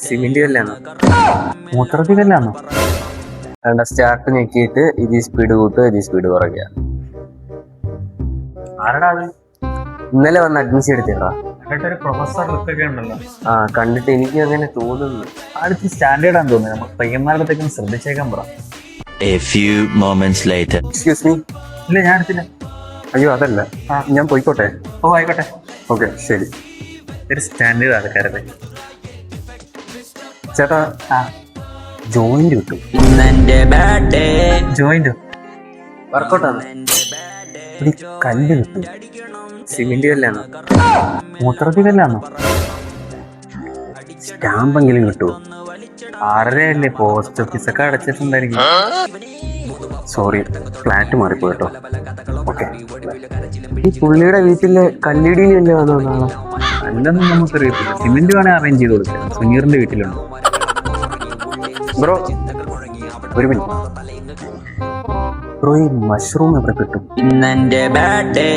Cement കല്ലാണോ? മൂത്രത്തി കല്ലാണോ? വേണ്ട, start ഞെക്കിയിട്ട് ഇത് speed കൂട്ടുക, ഇത് സ്പീഡ് കുറയ്ക്കുക. ആരടാ അത്? ഇന്നലെ വന്ന് അഡ്മിഷൻ എടുത്തേടാ. എന്നിട്ടൊരു പ്രൊഫസർ ലുക്കൊക്കെ ഉണ്ടല്ലോ. ആ, കണ്ടിട്ട് എനിക്ക് അങ്ങനെ തോന്നുന്നു. അടുത്ത് സ്റ്റാൻഡേർഡ് ആണെന്ന് തോന്നുന്നു. നമ്മൾ പയ്യന്മാരുടെ ശ്രദ്ധിച്ചേക്കാൻ പറ. A few moments later. Excuse me. ഇല്ല, ഞാൻ എടുത്തില്ല. അയ്യോ അതല്ല, ഞാൻ പോയിക്കോട്ടെ? ഓ ആയിക്കോട്ടെ. ഓക്കെ ശരി. ഒരു സ്റ്റാൻഡേർഡ് ആൾക്കാരല്ലേ. ചേട്ടാ, ആ ജോയിന്റ് കിട്ടും. ജോയിന്റോ? വർക്കൗട്ടാണ്. ഒരു കല്ല് കിട്ടും. സിമെന്റ് കല്ലാണോ? മൂത്രത്തി കല്ലാണോ? സ്റ്റാമ്പെങ്കിലും കിട്ടുമോ? 6:30 പോസ്റ്റ് ഓഫീസൊക്കെ അടച്ചിട്ടുണ്ടായിരിക്കും. സോറി, ഫ്ലാറ്റ് മാറിപ്പോ കേട്ടോ. ഓക്കെ. ഈ പുള്ളിയുടെ വീട്ടിലെ കല്ലിടിയിലല്ലേ വന്നോ നാളെ? അല്ലെന്നും നമുക്കറിയത്തില്ല. സിമെന്റ് വേണേ അറേഞ്ച് ചെയ്ത് കൊടുക്കാം. സുനീറിന്റെ വീട്ടിലുണ്ട്. ബ്രോ ഒരു മിനിറ്റ് ബ്രോ, ഈ മഷ്റൂം എവിടെ കിട്ടും? ഇന്നെന്റെ ബർത്ത്ഡേ